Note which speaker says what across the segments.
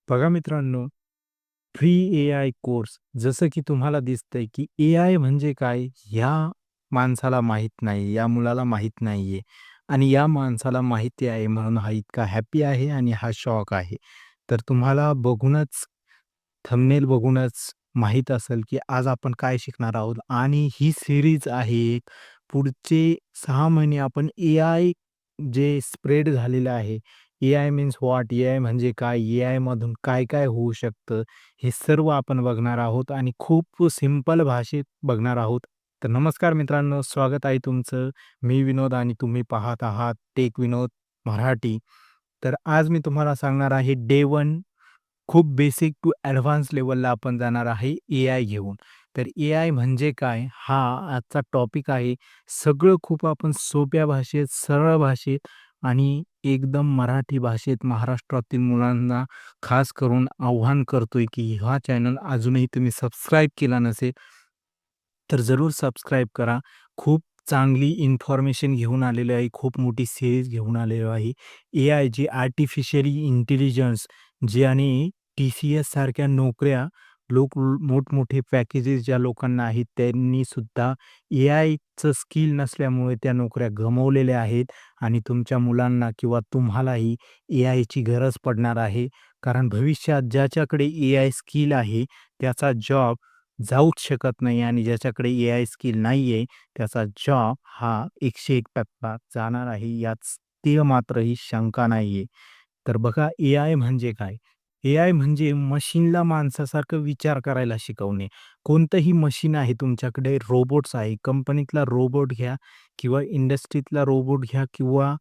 Speaker 1: बघा मित्रांनो, free AI course जसं की तुम्हाला दिसतंय, की एआय म्हणजे काय? ह्या माणसाला माहीत नाही, या मुलाला माहीत नाहीये आणि या माणसाला माहिती आहे म्हणून हा इतका हॅपी आहे आणि हा शॉक आहे. तर तुम्हाला बघूनच, थंबनेल बघूनच माहीत असेल, की आज आपण काय शिकणार आहोत आणि ही सीरीज आहे एक. पुढचे 6 महिने आपण एआय जे स्प्रेड झालेलं आहे, एआय मीन्स व्हॉट? एआय म्हणजे काय? एआयमधून काय-काय होऊ शकतं? हे सर्व आपण बघणार आहोत आणि खूप सिंपल भाषेत बघणार आहोत. तर नमस्कार मित्रांनो, स्वागत आहे तुमचं. मी विनोद आणि तुम्ही पाहत आहात टेक विनोद मराठी. तर आज मी तुम्हाला सांगणार आहे डे 1 खूप बेसिक टू ॲडव्हान्स लेव्हलला आपण जाणार आहे एआय घेऊन. तर एआय म्हणजे काय? हा आजचा टॉपिक आहे. सगळं खूप आपण सोप्या भाषेत, सरळ भाषेत आणि एकदम मराठी भाषेत महाराष्ट्रातील मुलांना खास करून आव्हान करतोय, की हा चॅनल अजूनही तुम्ही सबस्क्राईब केला नसेल, तर जरूर सबस्क्राईब करा. खूप चांगली इन्फॉर्मेशन घेऊन आलेली आहे. खूप मोठी सीरीज घेऊन आलेलो आहे. एआय जी आर्टिफिशियली इंटेलिजन्स ज्याने टी-सी-एस सारख्या नोकऱ्या मोठमोठे पॅकेजेस ज्या लोकांना आहेत, त्यांनी सुद्धा एआयचं स्किल नसल्यामुळे त्या नोकऱ्या गमावलेल्या आहेत आणि तुमच्या मुलांना किंवा तुम्हालाही एआयची गरज पडणार आहे. कारण भविष्यात ज्याच्याकडे एआय स्किल आहे, त्याचा जॉब जाऊच शकत नाही आणि ज्याच्याकडे एआय स्किल नाहीये, त्याचा जॉब हा 101 टक्का जाणार आहे, यात तीळ मात्रही शंका नाहीये. तर बघा एआय म्हणजे काय? एआय म्हणजे मशीनला माणसासारखं विचार करायला शिकवणे. कोणतंही मशीन आहे तुमच्याकडे, रोबोट्स आहे, कंपनीतला रोबोट घ्या किंवा इंडस्ट्रीतला रोबोट घ्या किंवा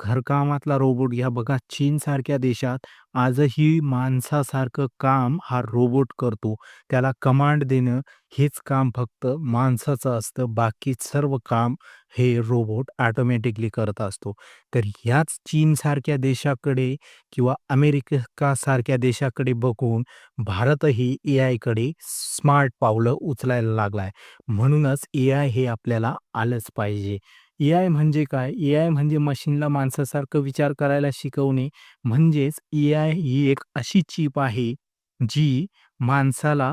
Speaker 1: घरकामातला रोबोट घ्या. बघा चीनसारख्या देशात आजही माणसासारखं काम हा रोबोट करतो. त्याला कमांड देणं हेच काम फक्त माणसाचं असतं. बाकी सर्व काम हे रोबोट ऑटोमॅटिकली करत असतो. तर ह्याच चीनसारख्या देशाकडे किंवा अमेरिकेसारख्या देशाकडे बघून भारतही एआयकडे स्मार्ट पावलं उचलायला लागला आहे. म्हणूनच एआय हे आपल्याला आलंच पाहिजे. एआय म्हणजे काय? एआय म्हणजे मशीनला माणसासारखं विचार करायला शिकवणे. म्हणजेच एआय ही एक अशी चिप आहे, जी माणसाला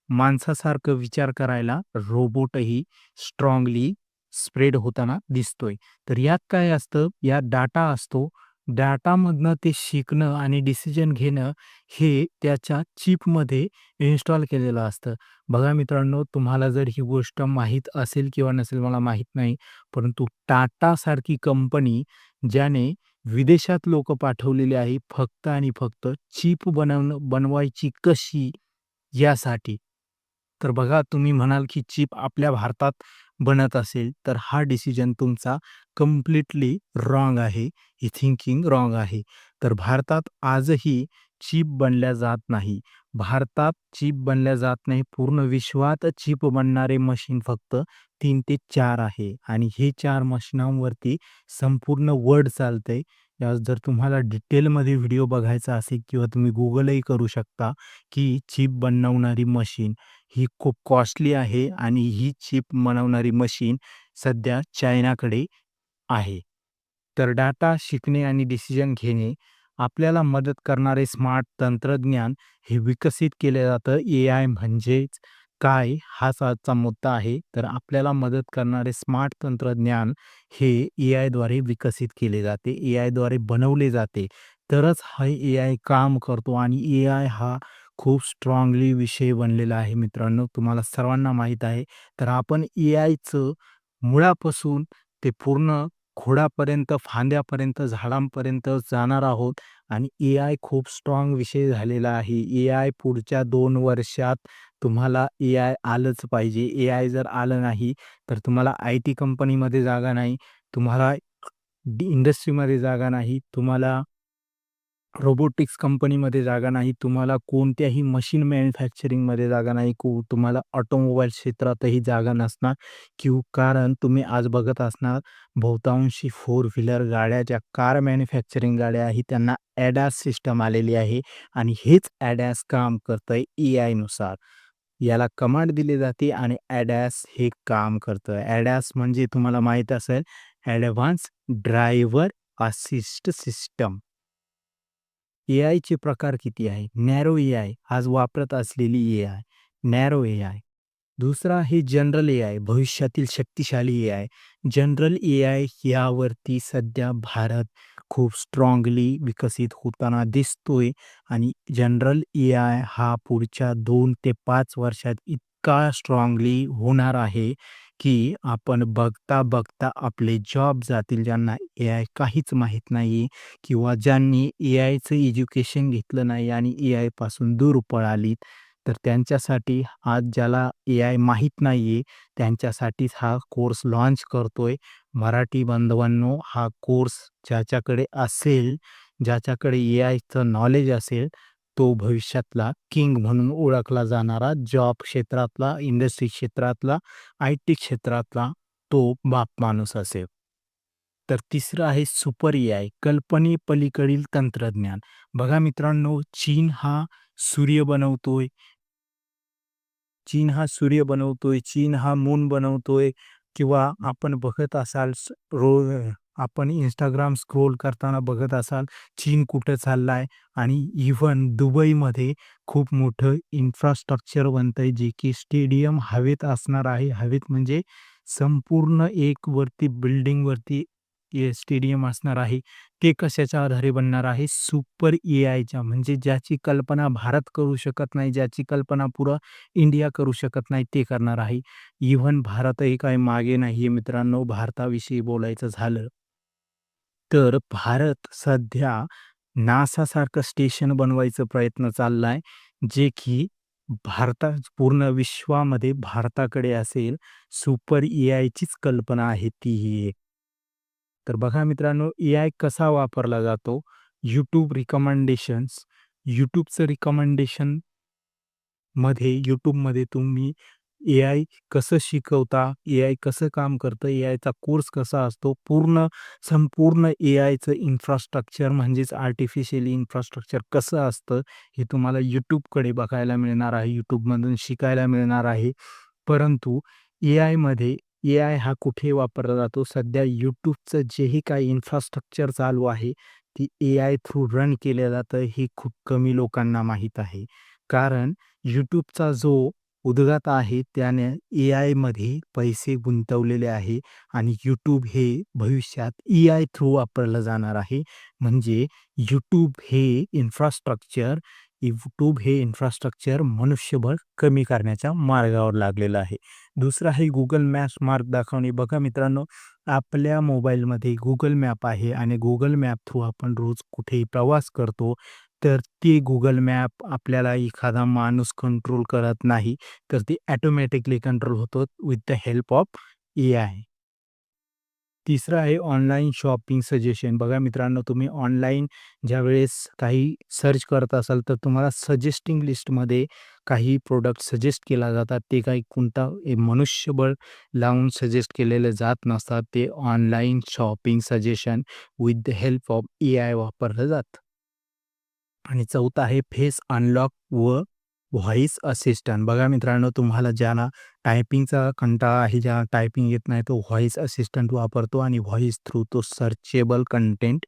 Speaker 1: माणसासारखं विचार करायला रोबोटही स्ट्राँगली स्प्रेड होताना दिसतोय. तर यात काय असतं, यात डाटा असतो. डाटामधनं ते शिकणं आणि डिसिजन घेणं हे त्याच्या चिपमध्ये इन्स्टॉल केलेलं असतं. बघा मित्रांनो, तुम्हाला जर ही गोष्ट माहीत असेल किंवा नसेल मला माहीत नाही, परंतु टाटासारखी कंपनी ज्याने विदेशात लोकं पाठवलेली आहे फक्त आणि फक्त चिप बनवायची कशी यासाठी. तर बघा तुम्ही म्हणाल, की चिप आपल्या भारतात बनत असेल, तर हा डिसिजन तुमचा कंप्लीटली रॉंग आहे. ही थिंकिंग रॉंग आहे. तर भारतात आजही चिप बनल्या जात नाही. भारतात चिप बनल्या जात नाही. पूर्ण विश्वात चिप बनणारे मशीन फक्त 3 ते 4 आहे आणि हे 4 मशिनांवरती संपूर्ण वर्ल्ड चालतंय. जर तुम्हाला डिटेलमध्ये व्हिडिओ बघायचा असेल किंवा तुम्ही Googleही करू शकता, की चिप बनवणारी मशीन ही खूप कॉस्टली आहे आणि ही चिप बनवणारी मशीन सध्या चायनाकडे आहे. तर डाटा शिकणे आणि डिसिजन घेणे आपल्याला मदत करणारे स्मार्ट तंत्रज्ञान हे विकसित केले जातं. एआय म्हणजेच काय? हाच आजचा मुद्दा आहे. तर आपल्याला मदत करणारे स्मार्ट तंत्रज्ञान हे एआयद्वारे विकसित केले जाते. एआयद्वारे बनवले जाते. तरच हा एआय काम करतो आणि एआय हा खूप स्ट्राँगली विषय बनलेला आहे मित्रांनो. तुम्हाला सर्वांना माहीत आहे. तर आपण एआयचं मुळापासून ते पूर्ण खोडापर्यंत, फांद्यापर्यंत, झाडांपर्यंत जाणार आहोत आणि एआय खूप स्ट्राँग विषय झालेला आहे. एआय पुढच्या 2 वर्षात तुम्हाला एआय आलंच पाहिजे. एआय जर आलं नाही, तर तुम्हाला आय-टी कंपनीमध्ये जागा नाही, तुम्हाला इंडस्ट्रीमध्ये जागा नाही, तुम्हाला रोबोटिक्स कंपनीमध्ये जागा नाही, तुम्हाला कोणत्याही मशीन मॅन्युफॅक्चरिंगमध्ये जागा नाही, तुम्हाला ऑटोमोबाईल क्षेत्रातही जागा नसणार कारण तुम्ही आज बघत असणार बहुतांशी फोर व्हीलर गाड्या, ज्या कार मॅन्युफॅक्चरिंग गाड्या आहेत, त्यांना ADAS सिस्टम आलेली आहे आणि हेच ADAS काम करतंय एआयनुसार. याला कमांड दिली जाते आणि ADAS हे काम करतं. ADAS म्हणजे तुम्हाला माहीत असेल, ॲडव्हान्स ड्रायव्हर असिस्ट सिस्टम. एआयचे प्रकार किती आहे? नॅरो एआय आज वापरत असलेली एआय, नॅरो एआय. दुसरा आहे जनरल एआय, भविष्यातील शक्तिशाली एआय. जनरल एआय यावरती सध्या भारत खूप स्ट्राँगली विकसित होताना दिसतोय आणि जनरल एआय हा पुढच्या 2 ते 5 वर्षात इतका स्ट्राँगली होणार आहे, की आपण बघता-बघता आपले जॉब जातील. ज्यांना एआय काहीच माहीत नाही किंवा ज्यांनी एआयचं एज्युकेशन घेतलं नाही आणि एआयपासून दूर पळालीत, तर त्यांच्यासाठी आज ज्याला एआय माहीत नाहीये, त्यांच्यासाठीच हा कोर्स लॉन्च करतोय. मराठी बांधवांनो, हा कोर्स ज्याच्याकडे असेल, ज्याच्याकडे एआयचं नॉलेज असेल, तो भविष्यातला किंग म्हणून ओळखला जाणारा जॉब क्षेत्रातला, इंडस्ट्री क्षेत्रातला, आय-टी क्षेत्रातला तो बाप माणूस असेल. तर तिसरं आहे सुपर एआय, कल्पनेपलीकडील तंत्रज्ञान. बघा मित्रांनो, सूर्य बनवतोय चीन हा मून बनवतोय किंवा आपण बघत असाल आपण Instagram स्क्रोल करताना बघत असाल, चीन कुठं चाललाय आणि इव्हन दुबईमध्ये खूप मोठं इन्फ्रास्ट्रक्चर बनतंय, जे की स्टेडियम हवेत असणार आहे. हवेत म्हणजे संपूर्ण एक वरती बिल्डिंगवरती स्टेडियम असणार आहे. ते कशाच्या आधारे बनणार आहे? सुपर एआयच्या, म्हणजे ज्याची कल्पना भारत करू शकत नाही, ज्याची कल्पना पुरा इंडिया करू शकत नाही, ते करणार आहे. इव्हन भारतही काही मागे नाहीये मित्रांनो. भारताविषयी बोलायचं झालं, तर भारत सध्या नासासारखं स्टेशन बनवायचा प्रयत्न चाललाय, जे की पूर्ण विश्वामध्ये भारताकडे असेल. सुपर एआयचीच कल्पना आहे तीही एक. तर बघा मित्रांनो, एआय कसा वापरला जातो? YouTube recommendations. YouTubeचं रिकमेंडेशन YouTubeमध्ये तुम्ही एआय कसं शिकवता, एआय कसं काम करतं, एआयचा कोर्स कसा असतो, संपूर्ण एआयचं इन्फ्रास्ट्रक्चर म्हणजेच आर्टिफिशियल इन्फ्रास्ट्रक्चर कसं असतं, हे तुम्हाला YouTubeकडे बघायला मिळणार आहे. YouTubeमधून शिकायला मिळणार आहे. परंतु एआयमध्ये एआय हा कुठे वापरला जातो? सध्या YouTubeचं जेही काही इन्फ्रास्ट्रक्चर चालू आहे, ती एआय थ्रू रन केलं जातं, हे खूप कमी लोकांना माहीत आहे. कारण YouTubeचा जो उद्गाता आहे, त्याने एआयमध्ये पैसे गुंतवलेले आहे आणि YouTube हे भविष्यात एआय थ्रू वापरलं जाणार आहे. म्हणजे YouTube हे इन्फ्रास्ट्रक्चर मनुष्यबळ कमी करण्याच्या मार्गावर लागलेलं आहे. दुसरं आहे Google मॅप्स मार्ग दाखवणे. बघा मित्रांनो, आपल्या मोबाईलमध्ये Google मॅप आहे आणि Google मॅप थ्रू आपण रोज कुठेही प्रवास करतो, तर ते Google मॅप आपल्याला एखादा माणूस कंट्रोल करत नाही, तर ते ऑटोमॅटिकली कंट्रोल होतो with the help of AI. तिसरं आहे ऑनलाईन शॉपिंग सजेशन. बघा मित्रांनो, तुम्ही ऑनलाईन ज्यावेळेस काही सर्च करत असाल, तर तुम्हाला सजेस्टिंग लिस्टमध्ये काही प्रॉडक्ट सजेस्ट केला जातात. ते काही कोणता मनुष्यबळ लावून सजेस्ट केलेले जात नसतात. ते online shopping suggestion with the help of AI वापरलं जातं. आणि चौथा आहे फेस अनलॉक व व्हॉईस असिस्टंट. बघा मित्रांनो, तुम्हाला ज्याला टायपिंगचा कंटाळा आहे, ज्याला टायपिंग येत नाही, तो व्हॉईस असिस्टंट वापरतो आणि व्हॉईस थ्रू तो सर्चेबल कंटेंट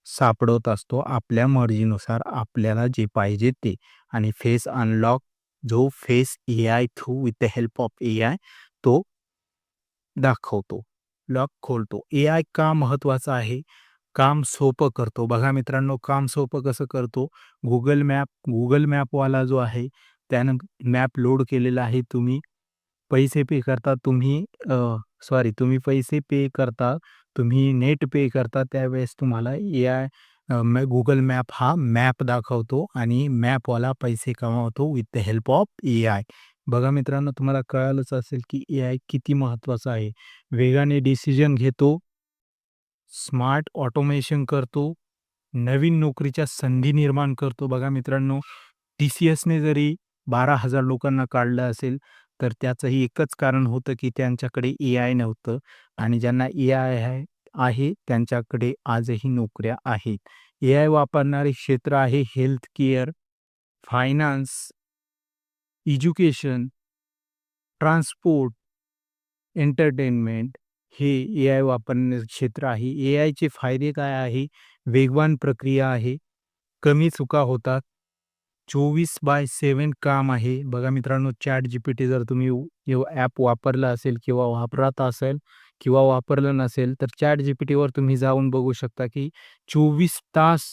Speaker 1: सापडवत असतो आपल्या मर्जीनुसार आपल्याला जे पाहिजे ते. आणि फेस अनलॉक, जो face AI through with the help of AI तो दाखवतो, लॉक खोलतो. एआय का महत्त्वाचा आहे? काम सोपं करतो. बघा मित्रांनो, काम सोपं कसं करतो? Google मॅपवाला जो आहे, त्यानं मॅप लोड केलेला आहे. पैसे पे करता तुम्ही तुम्ही पैसे पे करता, तुम्ही नेट पे करता, त्यावेळेस तुम्हाला एआय Google मॅप हा मॅप दाखवतो आणि मॅपवाला पैसे कमावतो with the help of AI. बघा मित्रांनो, तुम्हाला कळालंच असेल की एआय किती महत्त्वाचा आहे. वेगाने डिसिजन घेतो, स्मार्ट ऑटोमेशन करतो, नवीन नोकरीच्या संधी निर्माण करतो. बघा मित्रांनो, TCSने जरी 12,000 लोकांना काढलं असेल, तर त्याचंही एकच कारण होतं, की त्यांच्याकडे एआय नव्हतं आणि ज्यांना एआय आहे त्यांच्याकडे आजही नोकऱ्या आहेत. एआय वापरणारे क्षेत्र आहे health care, finance, education, transport, entertainment हे एआय वापरण्याचं क्षेत्र आहे. एआयचे फायदे काय आहे? वेगवान प्रक्रिया आहे, कमी चुका होतात. 24/7 काम आहे. बघा मित्रांनो, ChatGPT जर तुम्ही ॲप वापरलं असेल किंवा वापरत असेल किंवा वापरलं नसेल, तर ChatGPTवर तुम्ही जाऊन बघू शकता, की 24 तास,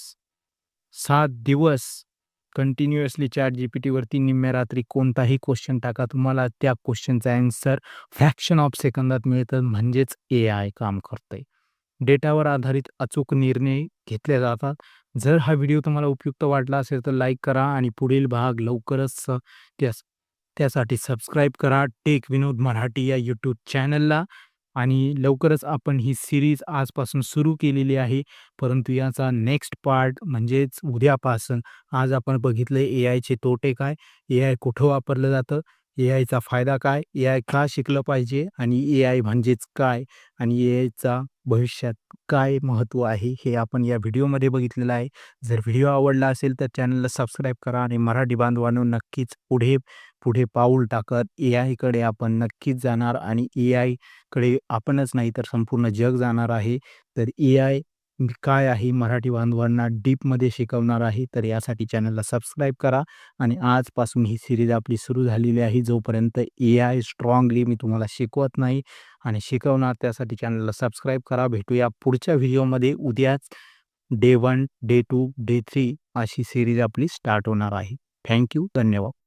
Speaker 1: 7 दिवस कंटिन्युअसली ChatGPTवरती निम्म्या रात्री कोणताही क्वेश्चन टाका, तुम्हाला त्या क्वेश्चनचा ॲन्सर फ्रॅक्शन ऑफ सेकंदात मिळतं. म्हणजेच एआय काम करतंय. डेटावर आधारित अचूक निर्णय घेतले जातात. जर हा व्हिडिओ तुम्हाला उपयुक्त वाटला असेल तर लाईक करा आणि पुढील भाग लवकरच त्यासाठी सबस्क्राईब करा टेक विनोद मराठी या यूट्यूब चॅनलला. आणि लवकरच आपण ही सीरीज आजपासून सुरू केलेली आहे. परंतु याचा नेक्स्ट पार्ट म्हणजेच उद्यापासून आज आपण बघितलं एआयचे तोटे काय? एआय कुठं वापरलं जातं? एआयचा फायदा काय? एआय का शिकलं पाहिजे? आणि एआय म्हणजेच काय? आणि एआयचा भविष्यात काय महत्त्व आहे? हे आपण या व्हिडिओमध्ये बघितलेलं आहे. जर व्हिडिओ आवडला असेल तर चॅनलला सबस्क्राईब करा आणि मराठी बांधवांनो नक्कीच पुढे पुढे पाऊल टाकत एआयकडे आपण नक्कीच जाणार आणि एआयकडे आपणच नाही तर संपूर्ण जग जाणार आहे. तर एआय काय आहे मराठी बांधवांना डीपमध्ये शिकवणार आहे. तर यासाठी चॅनलला सबस्क्राईब करा आणि आजपासून ही सीरीज आपली सुरू झालेली आहे. जोपर्यंत एआय स्ट्राँगली मी तुम्हाला शिकवत नाही आणि शिकवणार त्यासाठी चॅनलला सबस्क्राईब करा. भेटूया पुढच्या व्हिडिओमध्ये उद्याच. डे 1, डे 2, डे 3 अशी सीरीज आपली स्टार्ट होणार आहे. Thank you. धन्यवाद.